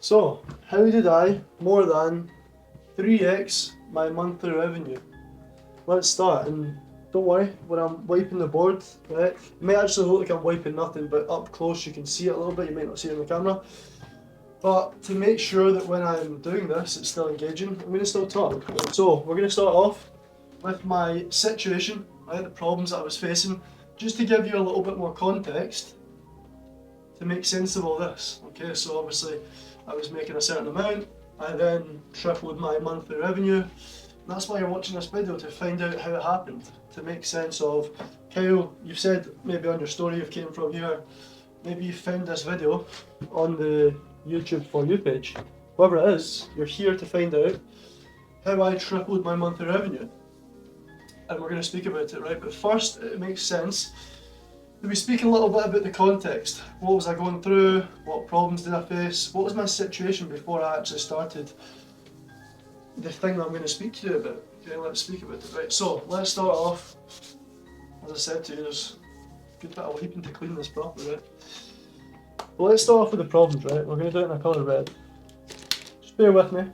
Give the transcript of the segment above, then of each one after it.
So, how did I more than 3x my monthly revenue? Let's start, and don't worry, when I'm wiping the board, right, it may actually look like I'm wiping nothing, but up close you can see it a little bit, you might not see it on the camera. But to make sure that when I'm doing this, it's still engaging, I'm going to still talk. So, we're going to start off with my situation, right, the problems that I was facing, just to give you a little bit more context to make sense of all this. Okay, so obviously I was making a certain amount, I then tripled my monthly revenue. That's why you're watching this video, to find out how it happened, to make sense of, Kyle, you've said maybe on your story you've came from here, maybe you found this video on the YouTube For You page. Whatever it is, you're here to find out how I tripled my monthly revenue. And we're going to speak about it, right? But first, it makes sense that we speak a little bit about the context. What was I going through? What problems did I face? What was my situation before I actually started the thing that I'm going to speak to you about? Okay, let's speak about it, right? So, let's start off. As I said to you, there's a good bit of wiping to clean this properly, right? Well, let's start off with the problems, right? We're going to do it in a colour red. Just bear with me.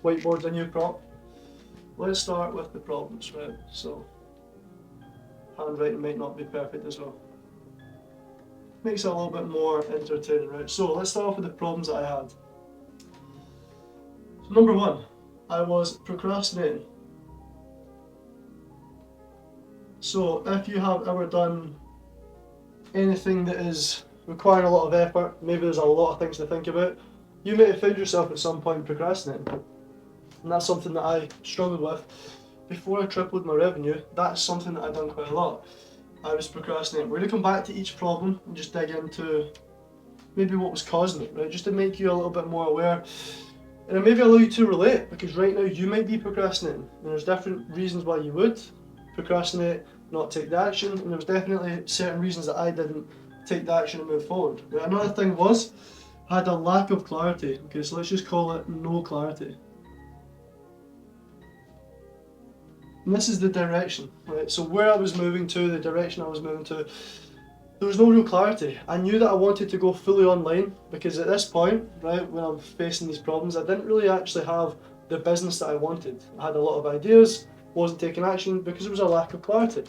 Whiteboard's a new prop. Let's start with the problems, right? So, handwriting might not be perfect as well. Makes it a little bit more entertaining, right? So, let's start off with the problems that I had. So, number one, I was procrastinating. So, if you have ever done anything that is requiring a lot of effort, maybe there's a lot of things to think about, you may have found yourself at some point procrastinating. And that's something that I struggled with. Before I tripled my revenue, that's something that I've done quite a lot. I was procrastinating. We're going to come back to each problem and just dig into maybe what was causing it, right? Just to make you a little bit more aware and maybe allow you to relate, because right now you might be procrastinating and there's different reasons why you would procrastinate, not take the action, and there was definitely certain reasons that I didn't take the action and move forward. Right? Another thing was, I had a lack of clarity. Okay, so let's just call it no clarity. And this is the direction, right? So where I was moving to, the direction I was moving to, there was no real clarity. I knew that I wanted to go fully online, because at this point, right, when I'm facing these problems, I didn't really actually have the business that I wanted. I had a lot of ideas, wasn't taking action because there was a lack of clarity.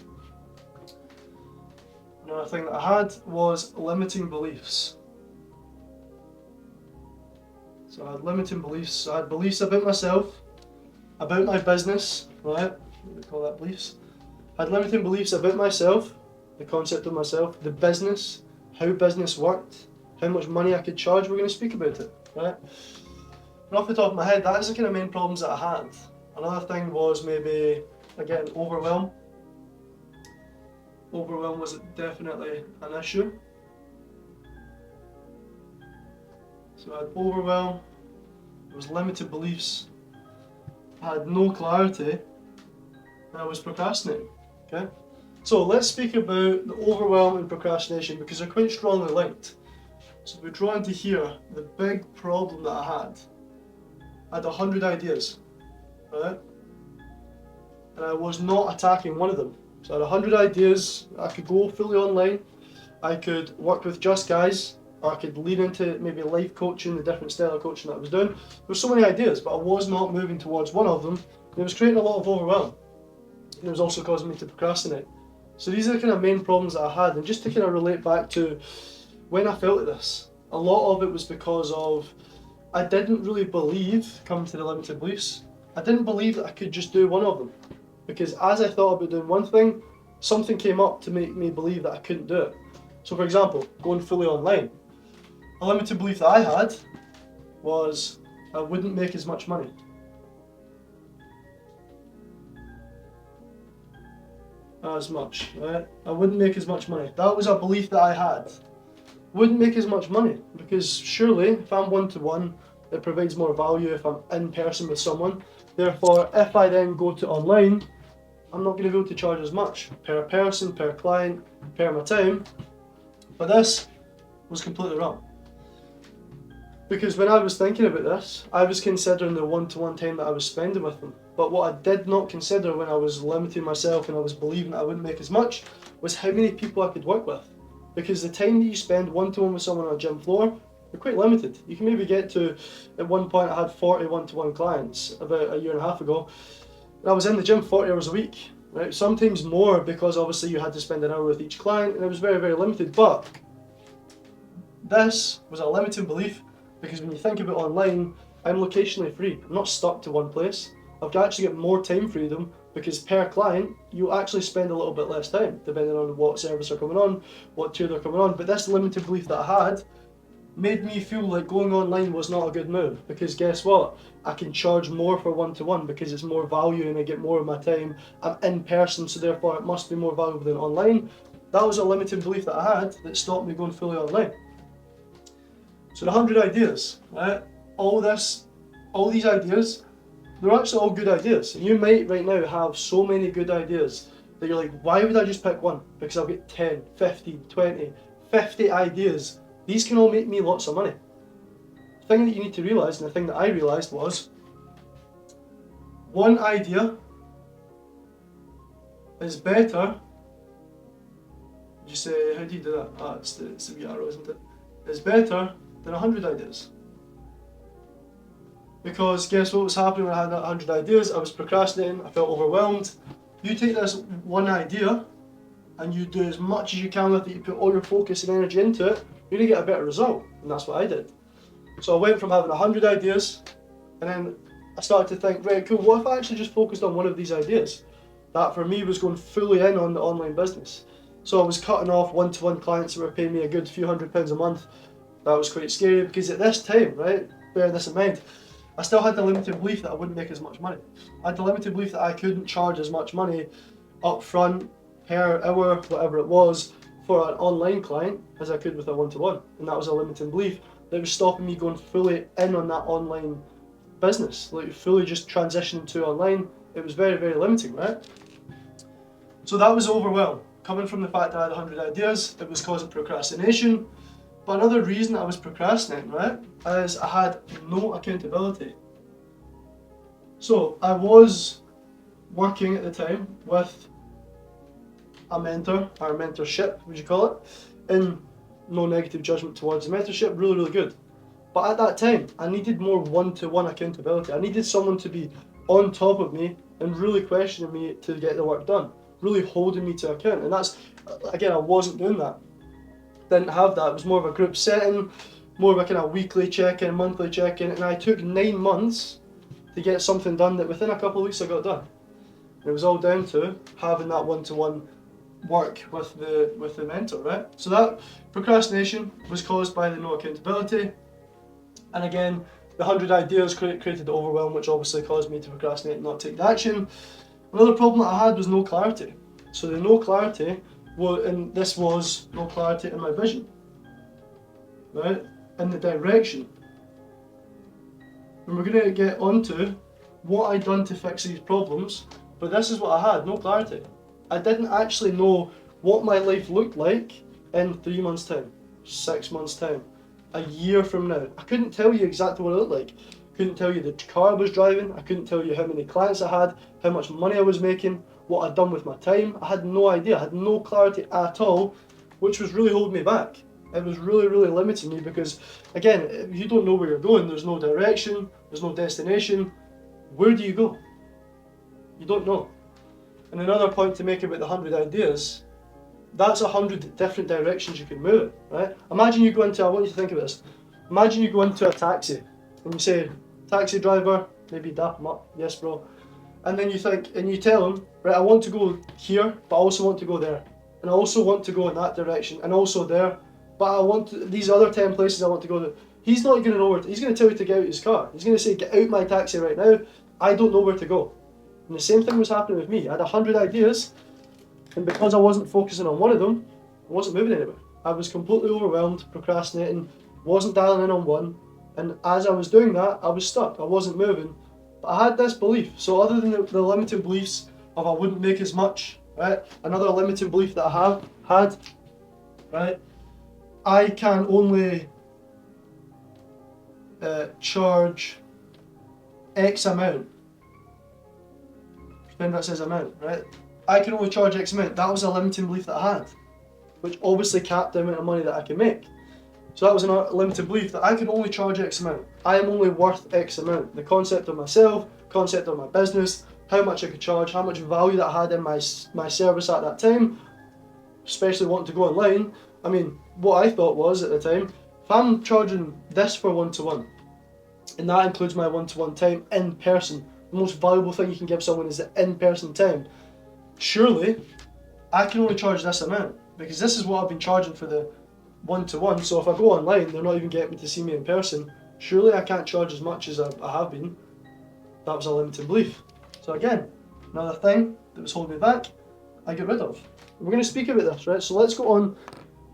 Another thing that I had was limiting beliefs. So I had limiting beliefs. I had beliefs about myself, about my business, right? We call that beliefs. I had limiting beliefs about myself, the concept of myself, the business, how business worked, how much money I could charge. We're going to speak about it, right? And off the top of my head, that's the kind of main problems that I had. Another thing was maybe, again, overwhelm. Overwhelm was definitely an issue. So I had overwhelm, there was limited beliefs, I had no clarity, and I was procrastinating, okay? So let's speak about the overwhelm and procrastination, because they're quite strongly linked. So if we draw into here, the big problem that I had 100 ideas, right? And I was not attacking one of them. So I had 100 ideas. I could go fully online, I could work with just guys, or I could lean into maybe life coaching, the different style of coaching that I was doing. There were so many ideas, but I was not moving towards one of them. And it was creating a lot of overwhelm. It was also causing me to procrastinate. So these are the kind of main problems that I had, and just to kind of relate back to when I felt this, a lot of it was because of I didn't really believe, coming to the limited beliefs, I didn't believe that I could just do one of them. Because as I thought about doing one thing, something came up to make me believe that I couldn't do it. So for example, going fully online. A limited belief that I had was I wouldn't make as much money. Right? I wouldn't make as much money. That was a belief that I had. Wouldn't make as much money, because surely if I'm one-to-one, it provides more value if I'm in person with someone. Therefore, if I then go to online, I'm not going to be able to charge as much per person, per client, per my time. But this was completely wrong. Because when I was thinking about this, I was considering the one-to-one time that I was spending with them. But what I did not consider when I was limiting myself and I was believing that I wouldn't make as much was how many people I could work with. Because the time that you spend one-to-one with someone on a gym floor You're quite limited. You can maybe get to, at one point I had 40 one-to-one clients about a year and a half ago, and I was in the gym 40 hours a week, right? Sometimes more, because obviously you had to spend an hour with each client, and it was very, very limited. But this was a limiting belief, because when you think about online, I'm locationally free. I'm not stuck to one place. I've actually got more time freedom, because per client, you actually spend a little bit less time, depending on what service they're coming on, what tier they're coming on. But this limited belief that I had made me feel like going online was not a good move, because guess what? I can charge more for one-to-one because it's more value and I get more of my time. I'm in person, so therefore it must be more valuable than online. That was a limiting belief that I had that stopped me going fully online. So the 100 ideas, right? All these ideas, they're actually all good ideas. And you might right now have so many good ideas that you're like, why would I just pick one? Because I've got 10, 15, 20, 50 ideas. These can all make me lots of money. The thing that you need to realise, and the thing that I realised, was one idea is better. You say, how do you do that? Ah, it's the wee arrow, isn't it? It's better than 100 ideas. Because guess what was happening when I had that 100 ideas? I was procrastinating, I felt overwhelmed. You take this one idea and you do as much as you can with it, you put all your focus and energy into it, you're going to get a better result. And that's what I did. So I went from having 100 ideas, and then I started to think, right, cool, what if I actually just focused on one of these ideas? That for me was going fully in on the online business. So I was cutting off one-to-one clients that were paying me a good few £100s a month. That was quite scary, because at this time, right, bear this in mind, I still had the limited belief that I wouldn't make as much money. I had the limited belief that I couldn't charge as much money up front, per hour, whatever it was, for an online client as I could with a one-to-one. And that was a limiting belief that was stopping me going fully in on that online business, like fully just transitioning to online. It was very, very limiting, right? So that was overwhelmed. Coming from the fact that I had 100 ideas, it was causing procrastination. But another reason I was procrastinating, right, is I had no accountability. So I was working at the time with a mentor, or mentorship, would you call it? And no negative judgment towards the mentorship, really, really good. But at that time, I needed more one-to-one accountability. I needed someone to be on top of me and really questioning me to get the work done, really holding me to account. And that's, again, I wasn't doing that. Didn't have that. It was more of a group setting, more of a kind of weekly check-in, monthly check-in, and I took 9 months to get something done that within a couple of weeks I got done. And it was all down to having that one-to-one work with the mentor, right? So that procrastination was caused by the no accountability, and again, the 100 ideas created the overwhelm, which obviously caused me to procrastinate and not take the action. Another problem that I had was no clarity. So the no clarity, and this was no clarity in my vision, right? In the direction. And we're going to get onto what I'd done to fix these problems, but this is what I had, no clarity. I didn't actually know what my life looked like in 3 months' time, 6 months' time, a year from now. I couldn't tell you exactly what it looked like. I couldn't tell you the car I was driving. I couldn't tell you how many clients I had, how much money I was making, what I'd done with my time. I had no idea. I had no clarity at all, which was really holding me back. It was really, really limiting me, because, again, if you don't know where you're going, there's no direction, there's no destination. Where do you go? You don't know. And another point to make about the 100 ideas, that's 100 different directions you can move, right? Imagine you go into, I want you to think of this, imagine you go into a taxi and you say, taxi driver, maybe dap him up, yes bro, and then you think, and you tell him, right, I want to go here, but I also want to go there, and I also want to go in that direction, and also there, but I want to, these other 10 places I want to go to. He's not going to know where to, he's going to tell you to get out of his car. He's going to say, get out my taxi right now, I don't know where to go. And the same thing was happening with me. I had 100 ideas, and because I wasn't focusing on one of them, I wasn't moving anywhere. I was completely overwhelmed, procrastinating, wasn't dialing in on one, and as I was doing that, I was stuck. I wasn't moving. But I had this belief. So other than the limiting beliefs of I wouldn't make as much, right? Another limiting belief that I have had, right? I can only charge X amount. Pretend that says amount, right? I can only charge X amount. That was a limiting belief that I had, which obviously capped the amount of money that I can make. So that was a limiting belief that I can only charge X amount. I am only worth X amount. The concept of myself, concept of my business, how much I could charge, how much value that I had in my service at that time, especially wanting to go online. I mean, what I thought was at the time, if I'm charging this for one-to-one, and that includes my one-to-one time in person, the most valuable thing you can give someone is the in-person time. Surely, I can only charge this amount because this is what I've been charging for the one-to-one. So if I go online, they're not even getting me to see me in person. Surely I can't charge as much as I have been. That was a limiting belief. So again, another thing that was holding me back, I get rid of. We're going to speak about this, right? So let's go on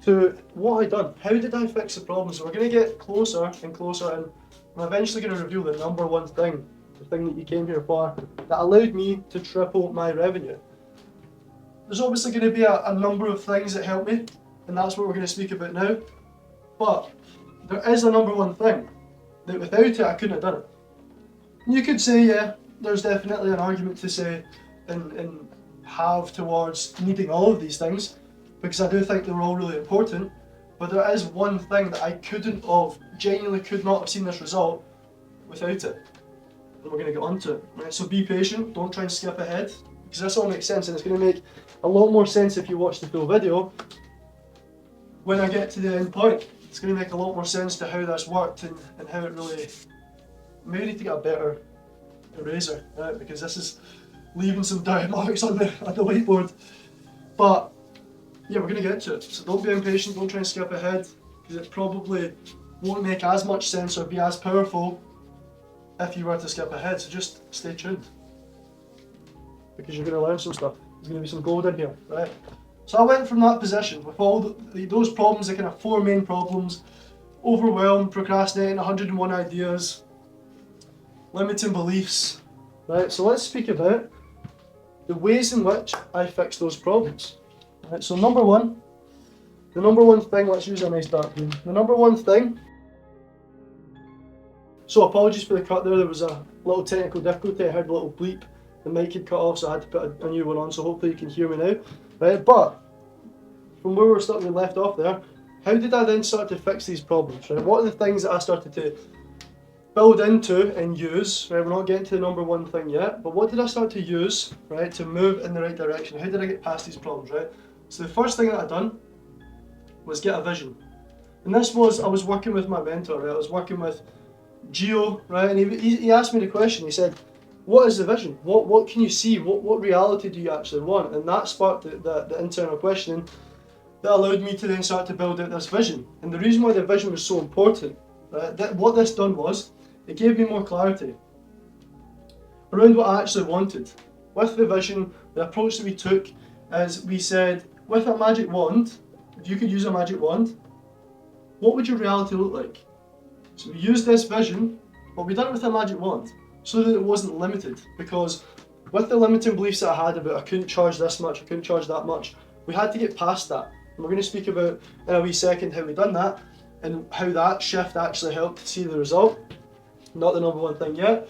to what I done. How did I fix the problem? So we're going to get closer and closer, and I'm eventually going to reveal the number one thing, the thing that you came here for, that allowed me to triple my revenue. There's obviously going to be a number of things that help me, and that's what we're going to speak about now. But there is a number one thing that without it I couldn't have done it. You could say, yeah, there's definitely an argument to say and have towards needing all of these things, because I do think they're all really important. But there is one thing that I genuinely could not have seen this result without it. And we're going to get onto it. Right? So be patient, don't try and skip ahead, because this all makes sense, and it's going to make a lot more sense if you watch the full video. When I get to the end point, it's going to make a lot more sense to how this worked and how it really... Maybe need to get a better eraser, right? Because this is leaving some dirty marks on the whiteboard. But yeah, we're going to get to it. So don't be impatient, don't try and skip ahead, because it probably won't make as much sense or be as powerful if you were to skip ahead. So just stay tuned, because you're going to learn some stuff. There's going to be some gold in here, right? So I went from that position with all those problems, the kind of 4 main problems: overwhelmed, procrastinating, 101 ideas, limiting beliefs, right? So let's speak about the ways in which I fix those problems. Right, so the number one thing, let's use a nice dark green. The number one thing, so apologies for the cut there was a little technical difficulty, I heard a little bleep, the mic had cut off, so I had to put a new one on, so hopefully you can hear me now. Right, but from where we left off there, how did I then start to fix these problems? Right? What are the things that I started to build into and use? Right, we're not getting to the number one thing yet, but what did I start to use, right, to move in the right direction? How did I get past these problems, right? So the first thing that I done was get a vision. And this was, I was working with my mentor, right? I was working with Gio, right? And he asked me the question, he said, what is the vision? What can you see? What reality do you actually want? And that sparked the internal questioning that allowed me to then start to build out this vision. And the reason why the vision was so important, right, what this done was, it gave me more clarity around what I actually wanted. With the vision, the approach that we took is we said, with a magic wand, if you could use a magic wand, what would your reality look like? So we used this vision, but we done it with a magic wand, so that it wasn't limited, because with the limiting beliefs that I had about I couldn't charge this much, I couldn't charge that much, we had to get past that. And we're going to speak about in a wee second how we done that, and how that shift actually helped to see the result. Not the number one thing yet,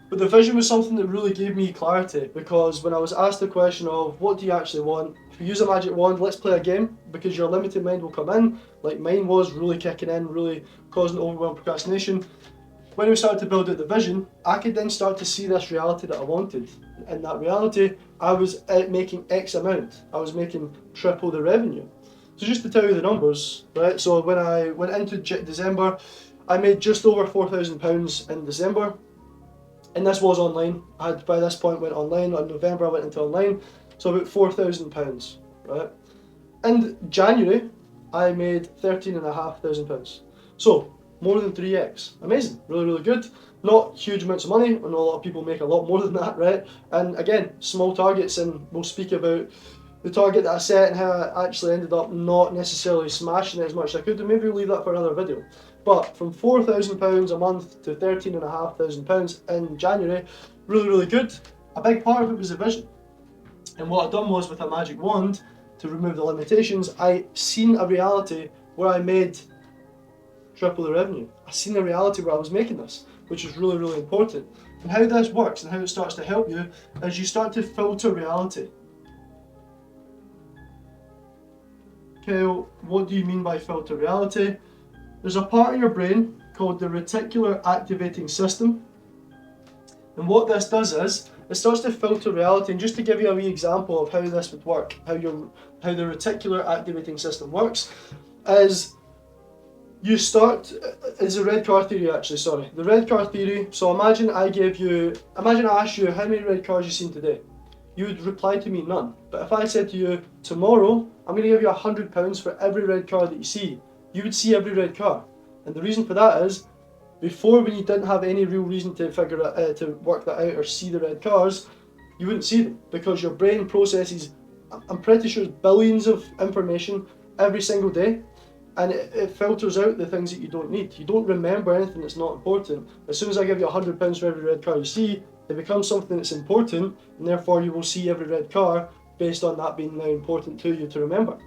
but the vision was something that really gave me clarity, because when I was asked the question of what do you actually want, if you use a magic wand, let's play a game, because your limited mind will come in, like mine was, really kicking in, really causing overwhelmed procrastination. When we started to build out the vision, I could then start to see this reality that I wanted. In that reality, I was making X amount. I was making triple the revenue. So just to tell you the numbers, right? So when I went into December, I made just over £4,000 in December. And this was online. I had by this point went online. In November I went into online. So about £4,000, right? In January, I made £13,500. So more than 3x. Amazing, really, really good. Not huge amounts of money. I know a lot of people make a lot more than that, right? And again, small targets, and we'll speak about the target that I set and how I actually ended up not necessarily smashing it as much as I could, and maybe we'll leave that for another video. But from £4,000 a month to £13,500 in January, really, really good. A big part of it was the vision. And what I've done was, with a magic wand, to remove the limitations, I seen a reality where I made triple the revenue. I seen a reality where I was making this, which is really, really important. And how this works and how it starts to help you is you start to filter reality. Okay, what do you mean by filter reality? there's a part of your brain called the reticular activating system. And what this does is, it starts to filter reality. And just to give you a wee example of how this would work, how the reticular activating system works, is you start, it's a red car theory actually, sorry. The red car theory, so imagine I asked you how many red cars you've seen today. You would reply to me none. But if I said to you, tomorrow, I'm going to give you £100 for every red car that you see, you would see every red car. And the reason for that is, before, when you didn't have any real reason to to work that out or see the red cars, you wouldn't see them because your brain processes, I'm pretty sure, billions of information every single day, and it filters out the things that you don't need. You don't remember anything that's not important. As soon as I give you £100 for every red car you see, it becomes something that's important, and therefore you will see every red car based on that being now important to you to remember.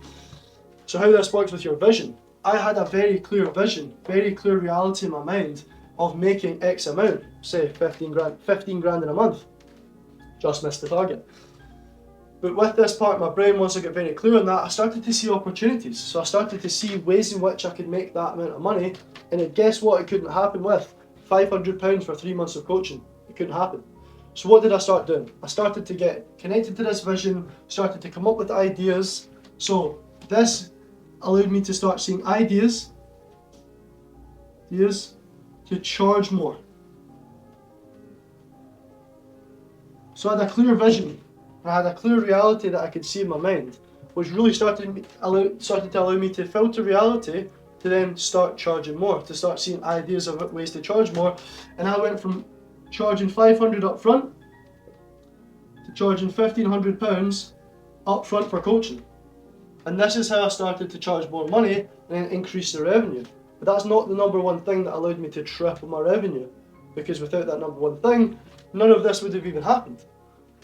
So how this works with your vision. I had a very clear vision, very clear reality in my mind of making X amount, say 15 grand in a month. Just missed the target. But with this part of my brain, once I got very clear on that, I started to see opportunities. So I started to see ways in which I could make that amount of money. And guess what? It couldn't happen with £500 for 3 months of coaching. It couldn't happen. So what did I start doing? I started to get connected to this vision, started to come up with ideas. So this allowed me to start seeing ideas to charge more. So I had a clear vision, and I had a clear reality that I could see in my mind, which really started to allow me to filter reality to then start charging more, to start seeing ideas of ways to charge more. And I went from charging £500 up front to charging £1,500 up front for coaching. And this is how I started to charge more money and then increase the revenue. But that's not the number one thing that allowed me to triple my revenue, because without that number one thing, none of this would have even happened.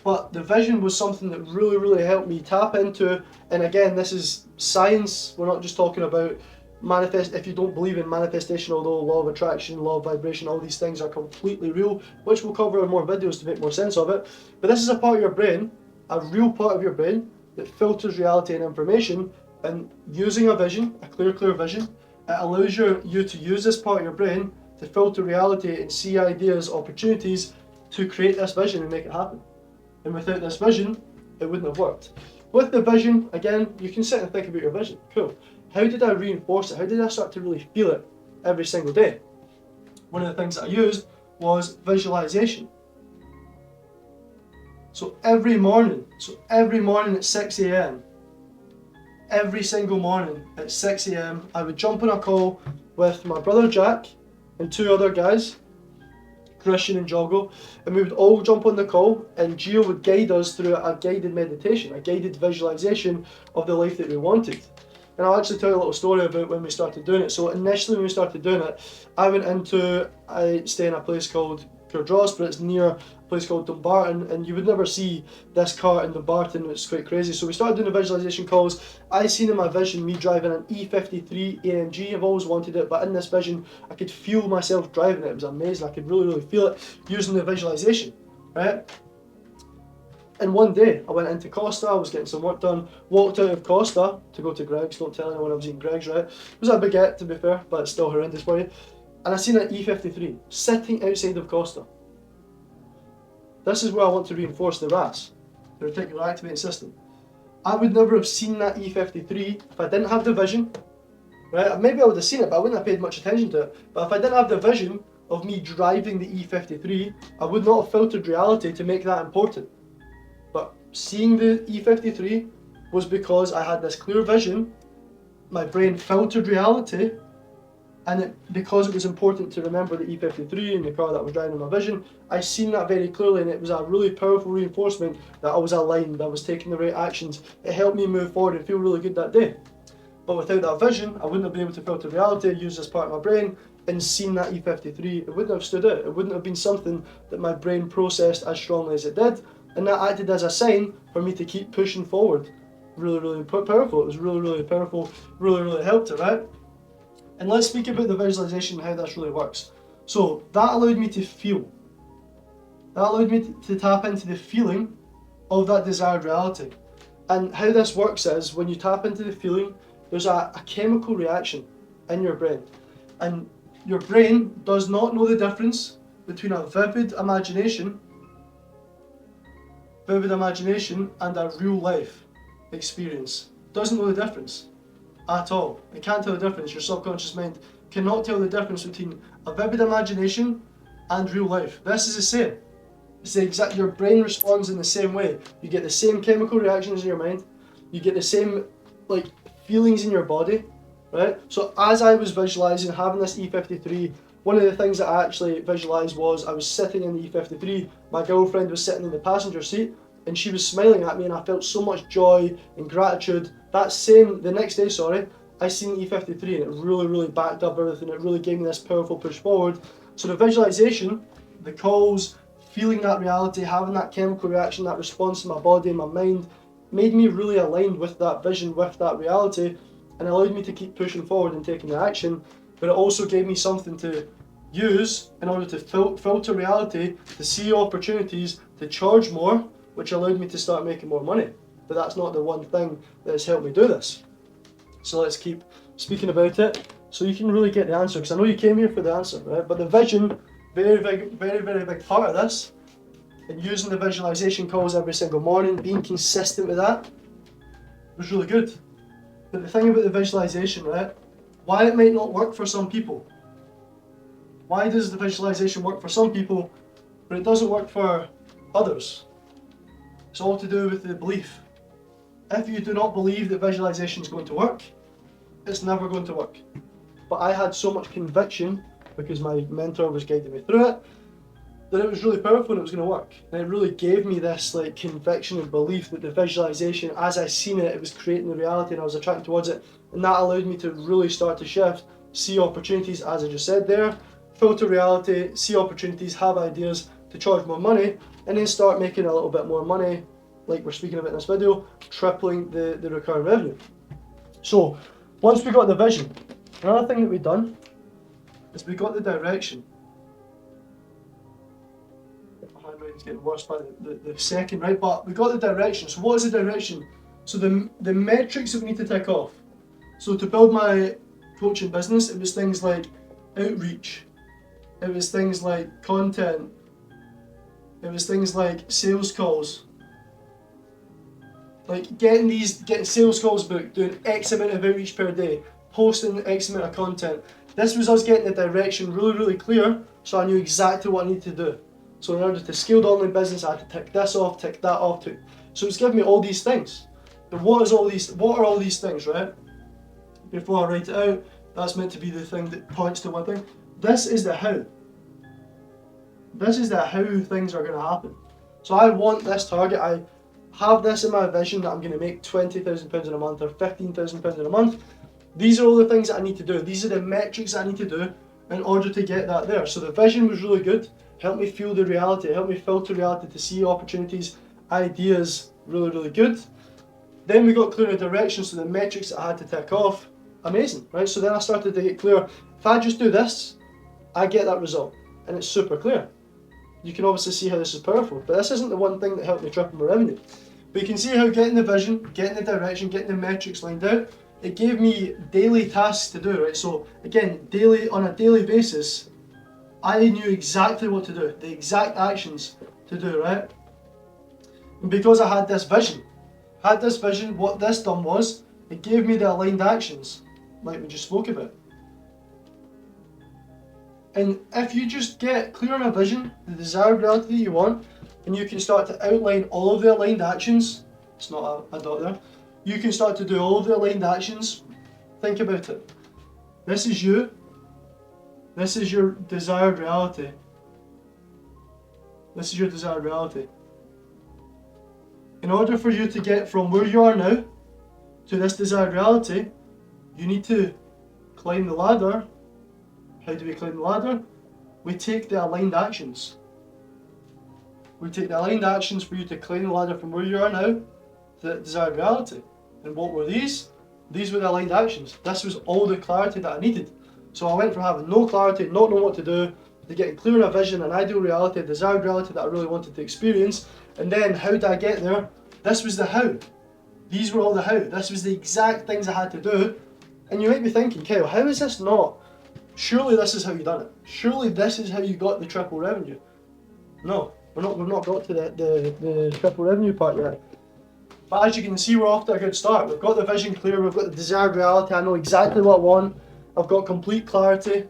But the vision was something that really, really helped me tap into. And again, this is science. We're not just talking about if you don't believe in manifestation, although law of attraction, law of vibration, all these things are completely real, which we'll cover in more videos to make more sense of it. But this is a part of your brain, a real part of your brain, that filters reality and information. And using a vision, a clear vision, it allows you to use this part of your brain to filter reality and see ideas, opportunities to create this vision and make it happen. And without this vision, it wouldn't have worked. With the vision, again, you can sit and think about your vision. Cool. How did I reinforce it? How did I start to really feel it every single day? One of the things that I used was visualization. So every morning at 6 a.m, every single morning at 6 a.m, I would jump on a call with my brother Jack and 2 other guys, Christian and Jogo, and we would all jump on the call, and Gio would guide us through a guided meditation, a guided visualization of the life that we wanted. And I'll actually tell you a little story about when we started doing it. So initially when we started doing it, I stay in a place called Cardross, but it's near a place called Dumbarton, and you would never see this car in Dumbarton. It's quite crazy. So we started doing the visualization calls. I seen in my vision me driving an E53 AMG. I've always wanted it, but in this vision I could feel myself driving it. It was amazing. I could really feel it using the visualization, right? And one day I went into Costa, I was getting some work done, walked out of Costa to go to Greggs. Don't tell anyone I was eating Greggs, right? It was a baguette, to be fair, but it's still horrendous for you. And I seen an E53 sitting outside of Costa. This is where I want to reinforce the RAS, the reticular activating system. I would never have seen that E53 if I didn't have the vision, right? Maybe I would have seen it, but I wouldn't have paid much attention to it. But if I didn't have the vision of me driving the E53, I would not have filtered reality to make that important. But seeing the E53 was because I had this clear vision, my brain filtered reality, and because it was important to remember the E53 and the car that was driving in my vision, I seen that very clearly, and it was a really powerful reinforcement that I was aligned, I was taking the right actions. It helped me move forward and feel really good that day. But without that vision, I wouldn't have been able to filter reality, use this part of my brain, and seen that E53. It wouldn't have stood out. It wouldn't have been something that my brain processed as strongly as it did. And that acted as a sign for me to keep pushing forward. Really powerful. It was really powerful. Really helped it, right? And let's speak about the visualization and how this really works. So that allowed me to feel. That allowed me to tap into the feeling of that desired reality. And how this works is, when you tap into the feeling, there's a chemical reaction in your brain. And your brain does not know the difference between a vivid imagination and a real life experience. Doesn't know the difference at all. It can't tell the difference. Your subconscious mind cannot tell the difference between a vivid imagination and real life. This is the same. It's the exact, your brain responds in the same way. You get the same chemical reactions in your mind. You get the same like feelings in your body, right? So as I was visualizing having this E53, one of the things that I actually visualized was I was sitting in the E53, my girlfriend was sitting in the passenger seat, and she was smiling at me, and I felt so much joy and gratitude. The next day, I seen the E53, and it really, really backed up everything. It really gave me this powerful push forward. So the visualization, the calls, feeling that reality, having that chemical reaction, that response in my body and my mind, made me really aligned with that vision, with that reality, and allowed me to keep pushing forward and taking the action. But it also gave me something to use in order to filter reality, to see opportunities, to charge more, which allowed me to start making more money. But that's not the one thing that has helped me do this. So let's keep speaking about it so you can really get the answer, because I know you came here for the answer, right? But the vision, very big part of this, and using the visualization calls every single morning, being consistent with that, was really good. But the thing about the visualization, right? Why it might not work for some people. Why does the visualization work for some people, but it doesn't work for others? It's all to do with the belief. If you do not believe that visualization is going to work, it's never going to work. But I had so much conviction, because my mentor was guiding me through it, that it was really powerful and it was going to work. And it really gave me this like conviction and belief that the visualization, as I seen it, it was creating the reality and I was attracting towards it. And that allowed me to really start to shift, see opportunities, as I just said there, filter reality, see opportunities, have ideas to charge more money, and then start making a little bit more money, like we're speaking about in this video, tripling the recurring revenue. So once we got the vision, another thing that we've done is we got the direction. My mind's getting worse by the second, right? But we got the direction. So what is the direction? So the metrics that we need to tick off. So to build my coaching business, it was things like outreach, it was things like content, it was things like sales calls, like getting sales calls booked, doing X amount of outreach per day, posting X amount of content. This was us getting the direction really clear, so I knew exactly what I needed to do. So in order to scale the online business, I had to tick this off, tick that off too. So it's giving me all these things. But what are all these things, right? Before I write it out, that's meant to be the thing that points to one thing. This is the how. This is the how things are going to happen. So I want this target. I have this in my vision that I'm going to make £20,000 in a month or £15,000 in a month. These are all the things that I need to do. These are the metrics that I need to do in order to get that there. So the vision was really good. Helped me feel the reality. Helped me filter reality to see opportunities, ideas. Really good. Then we got clear in direction. So the metrics that I had to tick off. Amazing, right? So then I started to get clear. If I just do this, I get that result. And it's super clear. You can obviously see how this is powerful, but this isn't the one thing that helped me triple my revenue. But you can see how getting the vision, getting the direction, getting the metrics lined out, it gave me daily tasks to do, right? So again, on a daily basis, I knew exactly what to do, the exact actions to do, right? And because I had this vision, what this done was, it gave me the aligned actions, like we just spoke about. And if you just get clear on a vision, the desired reality that you want, and you can start to outline all of the aligned actions, it's not a dot there, you can start to do all of the aligned actions. Think about it. This is you. This is your desired reality. This is your desired reality. In order for you to get from where you are now to this desired reality, you need to climb the ladder. How do we climb the ladder? We take the aligned actions. We take the aligned actions for you to climb the ladder from where you are now to the desired reality. And what were these? These were the aligned actions. This was all the clarity that I needed. So I went from having no clarity, not knowing what to do, to getting clear on a vision, an ideal reality, a desired reality that I really wanted to experience. And then how did I get there? This was the how. These were all the how. This was the exact things I had to do. And you might be thinking, Kyle, how is this not Surely this is how you done it. Surely this is how you got the triple revenue. No, we've not got to the triple revenue part yet. But as you can see, we're off to a good start. We've got the vision clear, we've got the desired reality, I know exactly what I want, I've got complete clarity.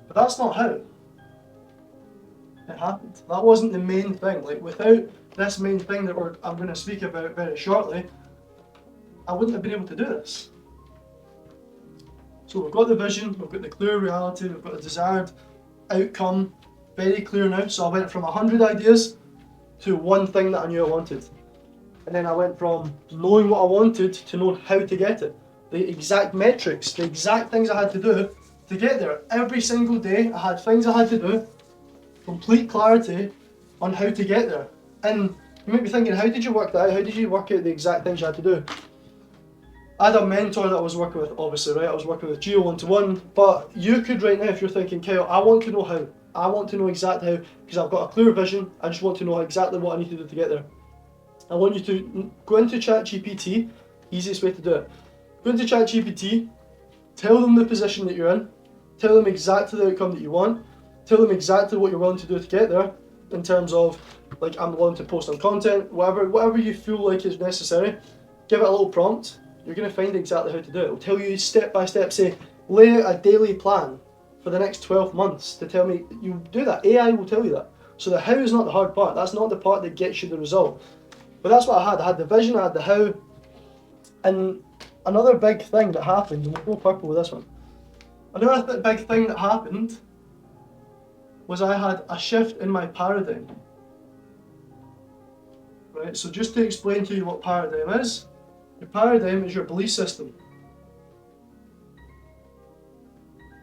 But that's not how it happened. That wasn't the main thing. Like, without this main thing that I'm going to speak about very shortly, I wouldn't have been able to do this. So we've got the vision, we've got the clear reality, we've got the desired outcome, very clear now. So I went from 100 ideas to one thing that I knew I wanted. And then I went from knowing what I wanted to knowing how to get it. The exact metrics, the exact things I had to do to get there. Every single day I had things I had to do, complete clarity on how to get there. And you might be thinking, how did you work that out? How did you work out the exact things you had to do? I had a mentor that I was working with, obviously, right? I was working with Gio one-to-one, but you could right now, if you're thinking, Kyle, I want to know how. I want to know exactly how, because I've got a clear vision. I just want to know exactly what I need to do to get there. I want you to go into ChatGPT, easiest way to do it. Go into ChatGPT, tell them the position that you're in, tell them exactly the outcome that you want, tell them exactly what you're willing to do to get there, in terms of, like, I'm willing to post on content, whatever you feel like is necessary. Give it a little prompt, you're going to find exactly how to do it. It'll tell you step by step, say, lay out a daily plan for the next 12 months to tell me, you do that, AI will tell you that. So the how is not the hard part, that's not the part that gets you the result. But that's what I had the vision, I had the how, and another big thing that happened, and we'll go purple with this one, another big thing that happened was I had a shift in my paradigm. Right, so just to explain to you what paradigm is, your paradigm is your belief system.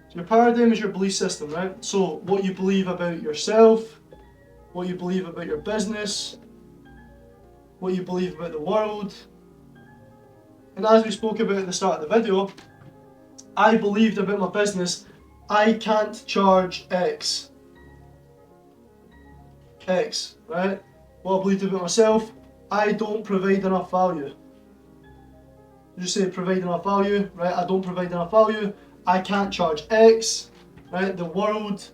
So your paradigm is your belief system, right? So what you believe about yourself, what you believe about your business, what you believe about the world. And as we spoke about at the start of the video, I believed about my business, I can't charge X. X, right? What I believed about myself, I don't provide enough value. Just say provide enough value, right? I don't provide enough value. I can't charge X, right? The world,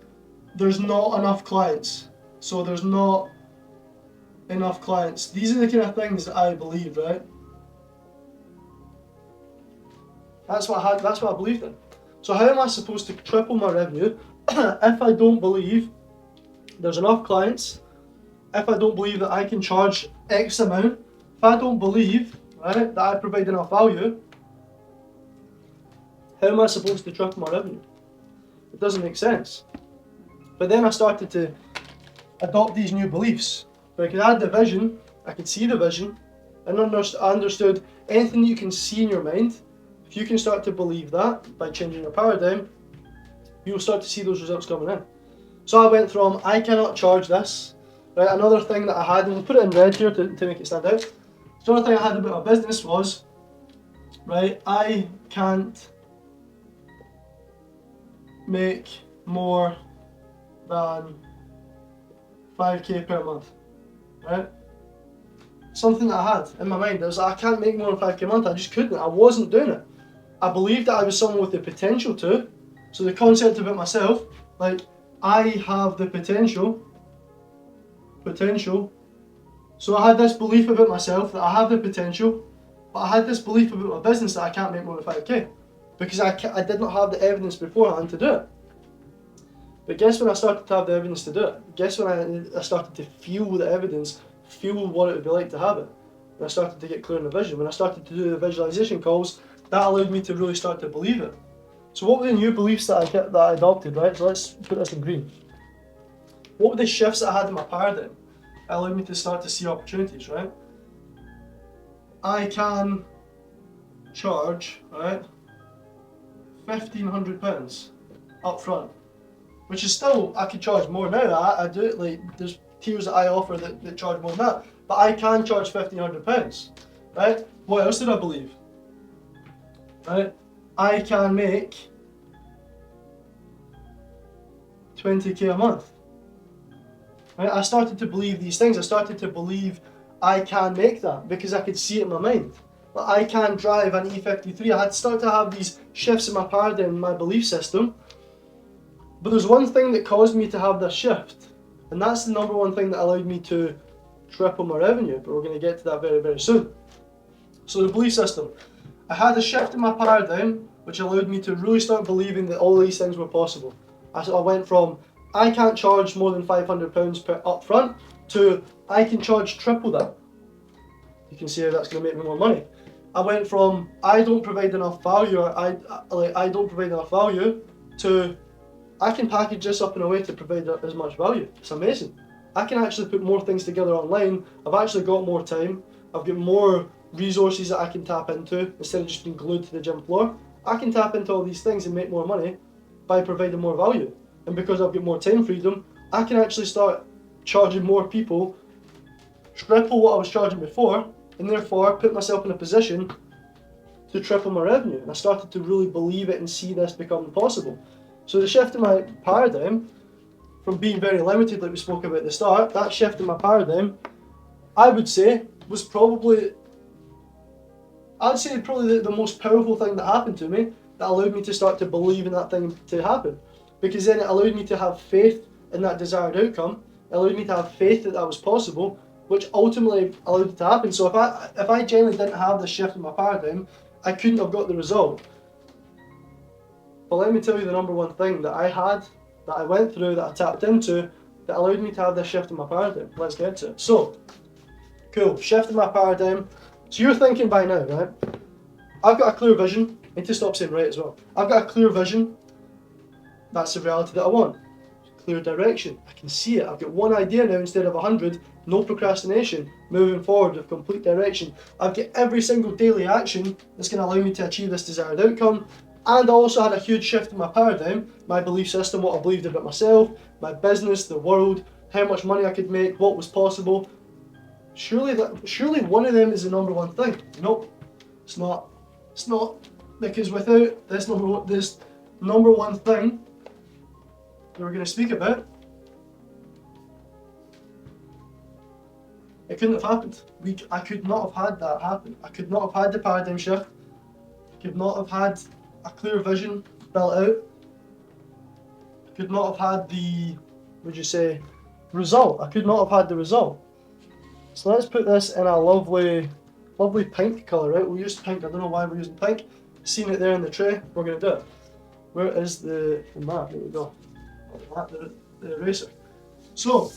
there's not enough clients. So there's not enough clients. These are the kind of things that I believe, right? That's what I believed in. So how am I supposed to triple my revenue if I don't believe there's enough clients, if I don't believe that I can charge X amount, if I don't believe, right, that I provide enough value, how am I supposed to triple my revenue? It doesn't make sense. But then I started to adopt these new beliefs. Because I had the vision, I could see the vision, and I understood anything that you can see in your mind, if you can start to believe that by changing your paradigm, you'll start to see those results coming in. So I went from, I cannot charge this, right? Another thing that I had, and we'll put it in red here to make it stand out. So another thing I had about my business was, right, I can't make more than 5k per month, right? Something that I had in my mind, I was like, I can't make more than 5k a month, I just couldn't, I wasn't doing it. I believed that I was someone with the potential to, so the concept about myself, like, I have the potential, so I had this belief about myself that I have the potential, but I had this belief about my business that I can't make more than 5k, because I did not have the evidence beforehand to do it. But guess when I started to have the evidence to do it? Guess when I started to feel the evidence, feel what it would be like to have it? When I started to get clear in the vision, when I started to do the visualization calls, that allowed me to really start to believe it. So what were the new beliefs that I adopted, right? So let's put this in green. What were the shifts that I had in my paradigm that allowed me to start to see opportunities, right? I can charge, right, £1,500 up front, which is still, I could charge more now. I do it, like, there's tiers that I offer that charge more than that, but I can charge £1,500, right? What else did I believe? Right, I can make 20k a month. Right, I started to believe these things. I started to believe I can make that because I could see it in my mind. But I can drive an E53. I had started to have these shifts in my paradigm, in my belief system, But there's one thing that caused me to have this shift, and that's the number one thing that allowed me to triple my revenue, but we're going to get to that very, very soon. So the belief system. I had a shift in my paradigm, which allowed me to really start believing that all these things were possible. I went from, I can't charge more than £500 per upfront, to I can charge triple that. You can see how that's going to make me more money. I went from, I don't provide enough value, I don't provide enough value, to I can package this up in a way to provide as much value. It's amazing. I can actually put more things together online. I've actually got more time. I've got more resources that I can tap into instead of just being glued to the gym floor. I can tap into all these things and make more money by providing more value. And because I've got more time freedom, I can actually start charging more people triple what I was charging before, and therefore put myself in a position to triple my revenue. And I started to really believe it and see this become possible. So the shift in my paradigm, from being very limited like we spoke about at the start, that shift in my paradigm, I would say, was probably the most powerful thing that happened to me, that allowed me to start to believe in that thing to happen. Because then it allowed me to have faith in that desired outcome, it allowed me to have faith that that was possible, which ultimately allowed it to happen. So if I genuinely didn't have the shift in my paradigm, I couldn't have got the result. But let me tell you the number one thing that I had, that I went through, that I tapped into, that allowed me to have this shift in my paradigm. Let's get to it. So, cool, shift in my paradigm. So you're thinking by now, right? I've got a clear vision. I need to stop saying right as well. I've got a clear vision. That's the reality that I want. Clear direction. I can see it. I've got one idea now instead of 100. No procrastination. Moving forward with complete direction. I've got every single daily action that's going to allow me to achieve this desired outcome. And I also had a huge shift in my paradigm, my belief system, what I believed about myself, my business, the world, how much money I could make, what was possible. Surely one of them is the number one thing. Nope, it's not. It's not, because without this number one thing that we're going to speak about, it couldn't have happened. I could not have had that happen. I could not have had the paradigm shift. I could not have had a clear vision built out. I could not have had the, result. I could not have had the result. So let's put this in a lovely pink colour, right? We'll use pink. I don't know why we're using pink. Seeing it there in the tray, we're going to do it. Where is the map? There we go. The eraser. So,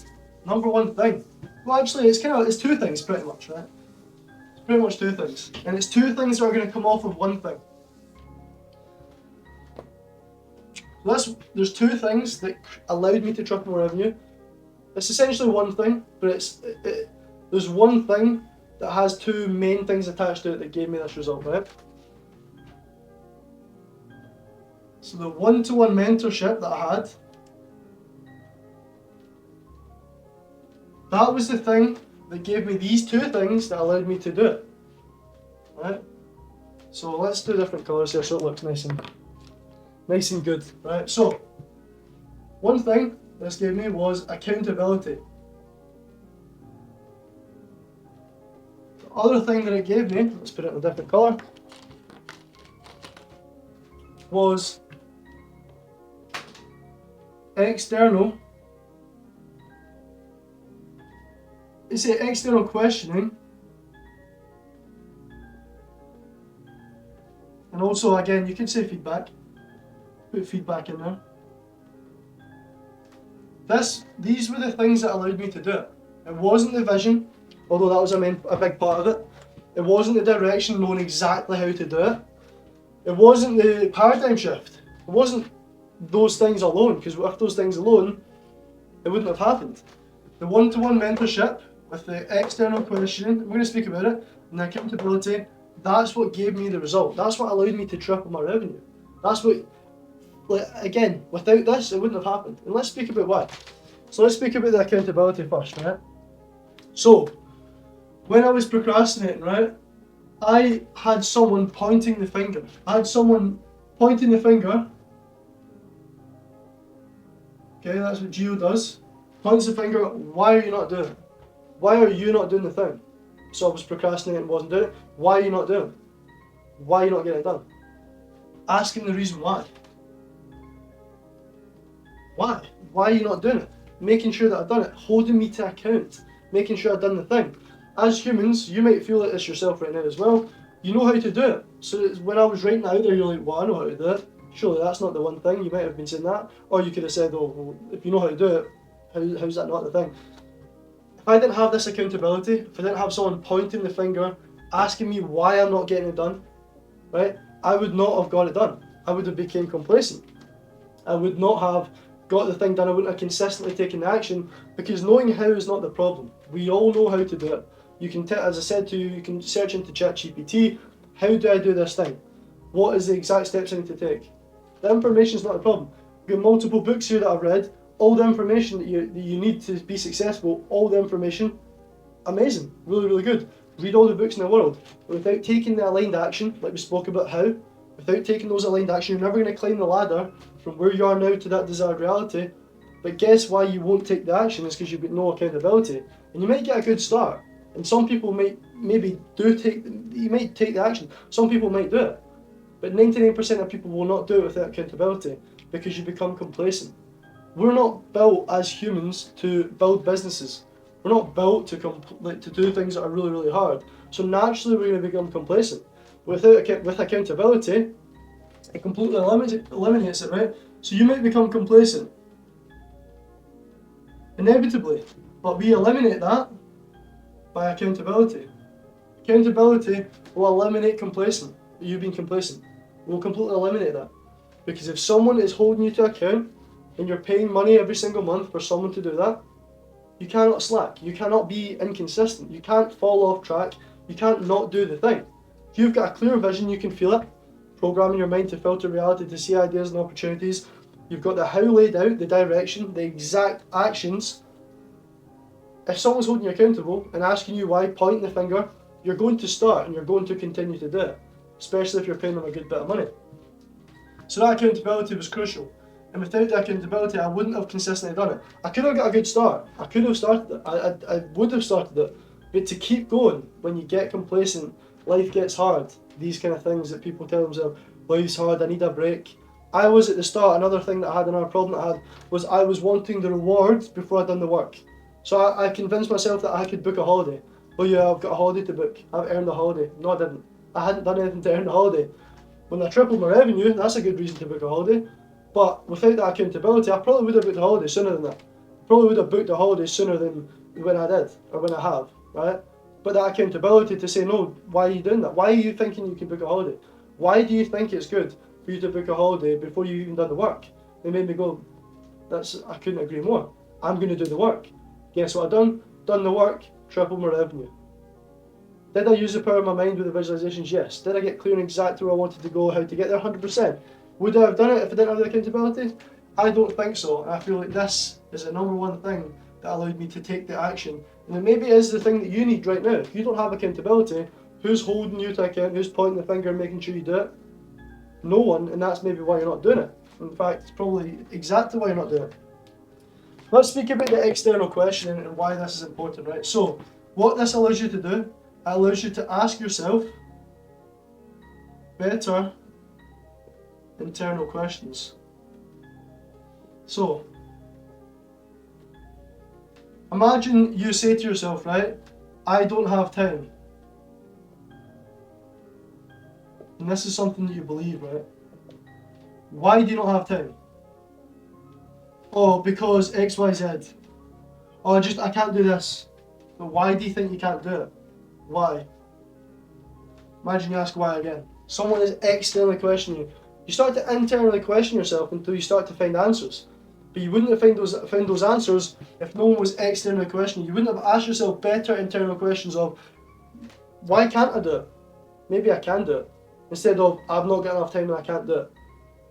number one thing. Well, actually, it's two things pretty much, right? It's pretty much two things. And it's two things that are going to come off of one thing. So there's two things that allowed me to triple my revenue. It's essentially one thing, but there's one thing that has two main things attached to it that gave me this result, right? So the one-to-one mentorship that I had, that was the thing that gave me these two things that allowed me to do it, right? So let's do different colours here so it looks nice and good, right? So, one thing this gave me was accountability. The other thing that it gave me, let's put it in a different colour, was external questioning, and also, again, you could say feedback. Put feedback in there. These were the things that allowed me to do it. It wasn't the vision, although that was a big part of it. It wasn't the direction, knowing exactly how to do it. It wasn't the paradigm shift. It wasn't those things alone, because if those things alone, it wouldn't have happened. The one-to-one mentorship with the external questioning, I'm going to speak about it, and the accountability, that's what gave me the result. That's what allowed me to triple my revenue. That's what, again, without this, it wouldn't have happened. And let's speak about why. So let's speak about the accountability first, right? So, when I was procrastinating, right, I had someone pointing the finger. Okay, that's what Gio does. Points the finger, why are you not doing it? Why are you not doing the thing? So I was procrastinating and wasn't doing it. Why are you not doing it? Why are you not getting it done? Asking the reason why. Why? Why are you not doing it? Making sure that I've done it, holding me to account, making sure I've done the thing. As humans, you might feel like this yourself right now as well. You know how to do it. So when I was writing out there, you're like, well, I know how to do it. Surely that's not the one thing. You might have been saying that. Or you could have said, oh, well, if you know how to do it, how's that not the thing? If I didn't have this accountability, if I didn't have someone pointing the finger, asking me why I'm not getting it done, right, I would not have got it done. I would have become complacent. I would not have got the thing done. I wouldn't have consistently taken the action, because knowing how is not the problem. We all know how to do it. You can, as I said to you, you can search into ChatGPT. How do I do this thing? What is the exact steps I need to take? The information is not the problem. We've got multiple books here that I've read. All the information that you need to be successful, all the information, amazing, really, really good. Read all the books in the world. But without taking the aligned action, like we spoke about how, without taking those aligned action, you're never going to climb the ladder from where you are now to that desired reality. But guess why you won't take the action is because you've got no accountability. And you might get a good start. And some people might you might take the action. Some people might do it. But 99% of people will not do it without accountability, because you become complacent. We're not built as humans to build businesses. We're not built to do things that are really, really hard. So naturally we're going to become complacent. With accountability, it completely eliminates it, right? So you might become complacent, inevitably, but we eliminate that by accountability. Accountability will eliminate you being complacent. We'll completely eliminate that. Because if someone is holding you to account, and you're paying money every single month for someone to do that, you cannot slack. You cannot be inconsistent. You can't fall off track. You can't not do the thing. If you've got a clear vision, you can feel it. Programming your mind to filter reality, to see ideas and opportunities. You've got the how laid out, the direction, the exact actions. If someone's holding you accountable and asking you why, pointing the finger, you're going to start and you're going to continue to do it, especially if you're paying them a good bit of money. So that accountability was crucial. And without the accountability, I wouldn't have consistently done it. I could have got a good start. I could have started it. I would have started it. But to keep going, when you get complacent, life gets hard. These kind of things that people tell themselves, life's hard, I need a break. I was at the start, another thing that I had, another problem that I had, was I was wanting the rewards before I'd done the work. So I convinced myself that I could book a holiday. Oh yeah, I've got a holiday to book. I've earned a holiday. No, I didn't. I hadn't done anything to earn the holiday. When I tripled my revenue, that's a good reason to book a holiday. But without that accountability, I probably would have booked a holiday sooner than that. Probably would have booked a holiday sooner than when I did, or when I have, right? But that accountability to say, no, why are you doing that? Why are you thinking you can book a holiday? Why do you think it's good for you to book a holiday before you've even done the work? It made me go, I couldn't agree more. I'm going to do the work. Guess what I've done? Done the work, tripled my revenue. Did I use the power of my mind with the visualizations? Yes. Did I get clear and exact where I wanted to go, how to get there? 100%. Would I have done it if I didn't have the accountability? I don't think so. And I feel like this is the number one thing that allowed me to take the action. And it maybe is the thing that you need right now. If you don't have accountability, who's holding you to account? Who's pointing the finger and making sure you do it? No one, and that's maybe why you're not doing it. In fact, it's probably exactly why you're not doing it. Let's speak about the external questioning and why this is important, right? So, what this allows you to do, it allows you to ask yourself better internal questions. So, imagine you say to yourself, right, I don't have time. And this is something that you believe, right? Why do you not have time? Oh, because X, Y, Z. Oh, I can't do this. But why do you think you can't do it? Why? Imagine you ask why again. Someone is externally questioning you. You start to internally question yourself until you start to find answers. But you wouldn't have found those answers if no one was externally questioning you. You wouldn't have asked yourself better internal questions of, why can't I do it? Maybe I can do it. Instead of, I've not got enough time and I can't do it.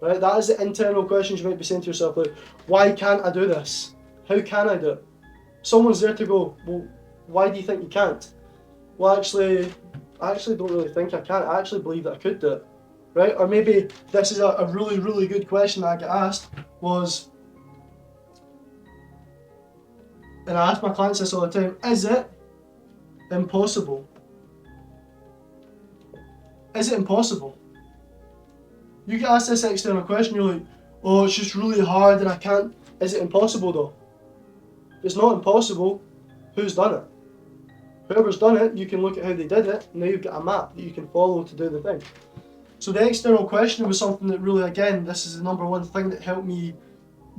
Right? That is the internal questions you might be saying to yourself, like, why can't I do this? How can I do it? Someone's there to go, well, why do you think you can't? Well, I actually don't really think I can. I actually believe that I could do it. Right? Or maybe this is a really, really good question that I get asked was, and I ask my clients this all the time, is it impossible? Is it impossible? You get asked this external question, you're like, oh, it's just really hard and I can't. Is it impossible though? If it's not impossible, who's done it? Whoever's done it, you can look at how they did it, and now you've got a map that you can follow to do the thing. So the external questioning was something that really, again, this is the number one thing that helped me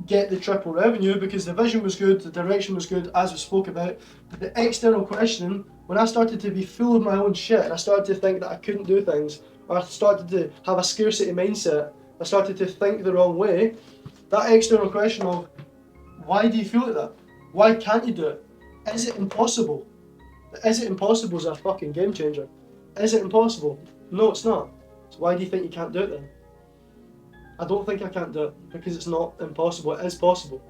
get the triple revenue, because the vision was good, the direction was good, as we spoke about, but the external questioning, when I started to be full of my own shit, and I started to think that I couldn't do things, or I started to have a scarcity mindset, I started to think the wrong way, that external question of, why do you feel like that? Why can't you do it? Is it impossible? Is it impossible is a fucking game changer. Is it impossible? No, it's not. So why do you think you can't do it then? I don't think I can't do it, because it's not impossible. It is possible.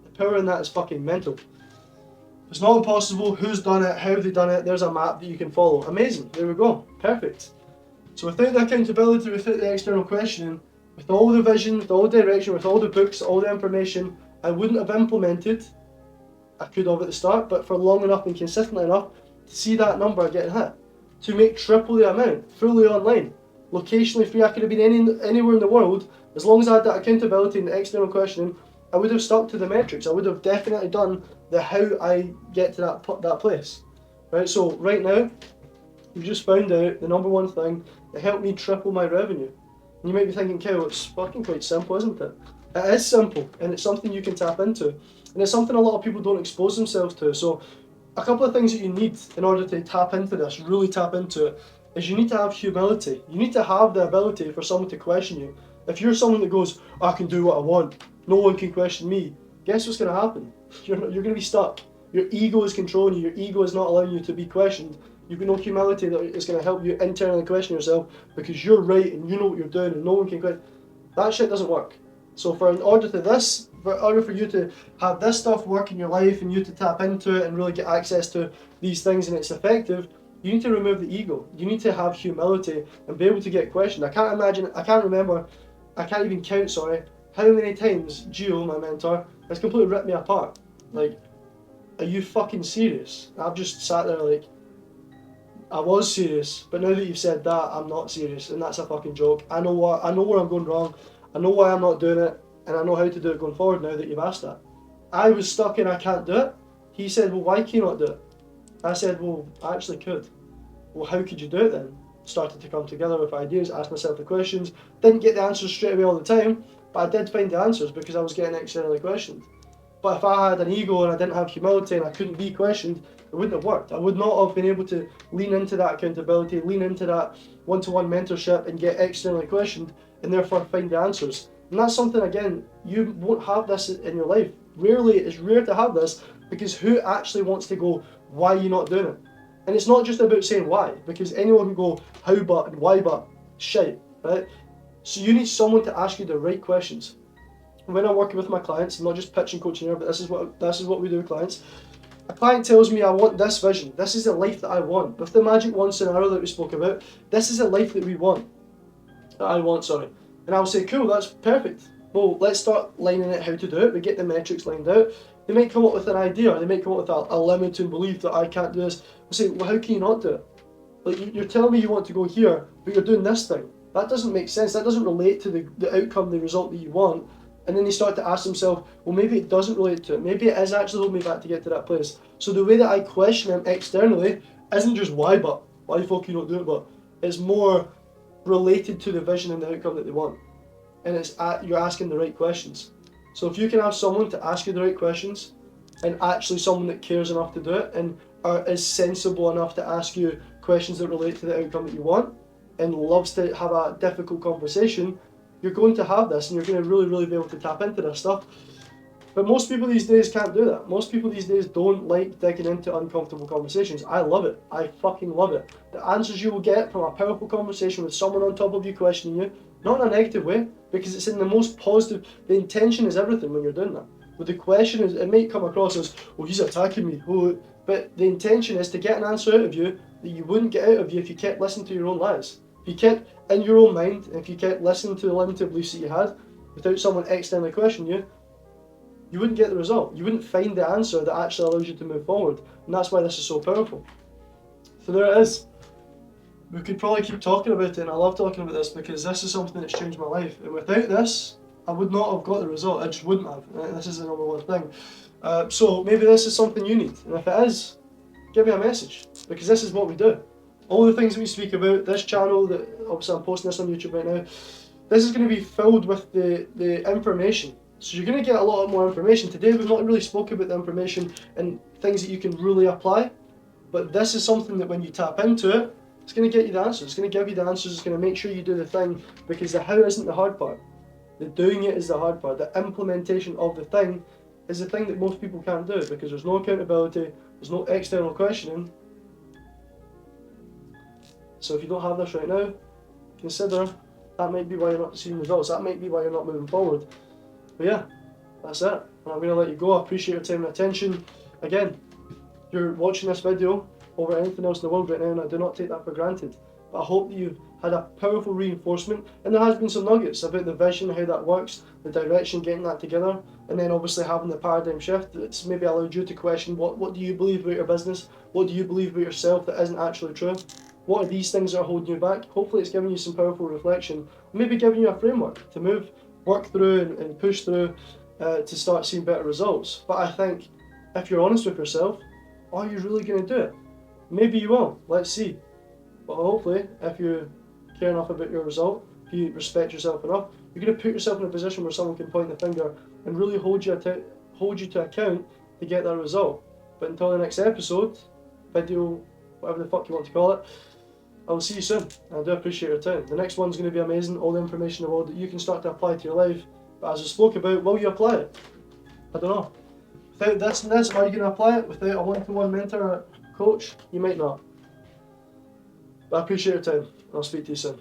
The power in that is fucking mental. If it's not impossible, who's done it, how have they done it, there's a map that you can follow. Amazing, there we go, perfect. So without the accountability, without the external questioning, with all the vision, with all the direction, with all the books, all the information, I wouldn't have implemented. I could have at the start, but for long enough and consistently enough to see that number getting hit. To make triple the amount, fully online, locationally free. I could have been anywhere in the world. As long as I had that accountability and the external questioning, I would have stuck to the metrics. I would have definitely done the how I get to that place. Right, so right now, you've just found out the number one thing that helped me triple my revenue. And you might be thinking, Kyle, it's fucking quite simple, isn't it? It is simple, and it's something you can tap into. And it's something a lot of people don't expose themselves to. So a couple of things that you need in order to tap into this, really tap into it, is you need to have humility. You need to have the ability for someone to question you. If you're someone that goes, I can do what I want, no one can question me, guess what's going to happen? You're going to be stuck. Your ego is controlling you. Your ego is not allowing you to be questioned. You've got no humility that is going to help you internally question yourself, because you're right and you know what you're doing and no one can question. That shit doesn't work. So in order for you to have this stuff work in your life and you to tap into it and really get access to these things and it's effective, you need to remove the ego. You need to have humility and be able to get questioned. I can't even count, how many times Gio, my mentor, has completely ripped me apart. Like, are you fucking serious? I've just sat there like, I was serious, but now that you've said that, I'm not serious, and that's a fucking joke. I know where I'm going wrong. I know why I'm not doing it, and I know how to do it going forward now that you've asked that. I was stuck and I can't do it. He said, well, why can you not do it? I said, well, I actually could. Well, how could you do it then? Started to come together with ideas, asked myself the questions. Didn't get the answers straight away all the time, but I did find the answers because I was getting externally questioned. But if I had an ego and I didn't have humility and I couldn't be questioned, it wouldn't have worked. I would not have been able to lean into that accountability, lean into that one-to-one mentorship and get externally questioned and therefore find the answers. And that's something, again, you won't have this in your life. It's rare to have this, because who actually wants to go, why are you not doing it? And it's not just about saying why, because anyone can go, how but and why but, shite, right? So you need someone to ask you the right questions. When I'm working with my clients, I'm not just pitching coaching here, but this is what we do with clients. A client tells me, I want this vision. This is the life that I want. With the Magic Wand scenario that we spoke about, this is the life that I want. And I'll say, cool, that's perfect. Well, let's start lining out how to do it. We get the metrics lined out. They might come up with an idea, or they might come up with a limiting belief that I can't do this. I say, well, how can you not do it? Like, you're telling me you want to go here, but you're doing this thing. That doesn't make sense. That doesn't relate to the outcome, the result that you want. And then they start to ask themselves, well, maybe it doesn't relate to it. Maybe it is actually holding me back to get to that place. So the way that I question them externally isn't just why the fuck you don't do it, but it's more related to the vision and the outcome that they want. And you're asking the right questions. So if you can have someone to ask you the right questions, and actually someone that cares enough to do it, and is sensible enough to ask you questions that relate to the outcome that you want, and loves to have a difficult conversation, you're going to have this, and you're going to really, really be able to tap into this stuff. But most people these days can't do that. Most people these days don't like digging into uncomfortable conversations. I love it. I fucking love it. The answers you will get from a powerful conversation with someone on top of you questioning you, not in a negative way, because it's in the most positive. The intention is everything when you're doing that. But the question is, it might come across as, oh, he's attacking me. Oh, but the intention is to get an answer out of you that you wouldn't get out of you if you kept listening to your own lies. If you kept in your own mind, and if you kept listening to the limited beliefs that you had, without someone externally questioning you, you wouldn't get the result. You wouldn't find the answer that actually allows you to move forward. And that's why this is so powerful. So there it is. We could probably keep talking about it, and I love talking about this because this is something that's changed my life. And without this, I would not have got the result. I just wouldn't have. This is the number one thing. So maybe this is something you need, and if it is, give me a message, because this is what we do. All the things that we speak about, this channel, that obviously I'm posting this on YouTube right now, this is going to be filled with the information. So you're going to get a lot more information. Today we've not really spoken about the information and things that you can really apply, but this is something that when you tap into it, it's going to get you the answers. It's going to give you the answers. It's going to make sure you do the thing, because the how isn't the hard part. The doing it is the hard part. The implementation of the thing is the thing that most people can't do, because there's no accountability, there's no external questioning. So if you don't have this right now, consider that might be why you're not seeing results. That might be why you're not moving forward. But yeah, that's it. And I'm going to let you go. I appreciate your time and attention. Again, you're watching this video over anything else in the world right now, and I do not take that for granted. But I hope that you've had a powerful reinforcement, and there has been some nuggets about the vision, how that works, the direction, getting that together, and then obviously having the paradigm shift that's maybe allowed you to question what do you believe about your business, what do you believe about yourself that isn't actually true, what are these things that are holding you back. Hopefully it's giving you some powerful reflection, maybe giving you a framework to move, work through and push through to start seeing better results. But I think if you're honest with yourself, are you really going to do it? Maybe you will, let's see. But hopefully, if you care enough about your result, if you respect yourself enough, you're going to put yourself in a position where someone can point the finger and really hold you to account to get that result. But until the next episode, video, whatever the fuck you want to call it, I will see you soon. I do appreciate your time. The next one's going to be amazing, all the information in the world that you can start to apply to your life. But as I spoke about, will you apply it? I don't know. Without this and this, are you going to apply it? Without a one-to-one mentor or coach, you might not. But I appreciate your time. I'll speak to you soon.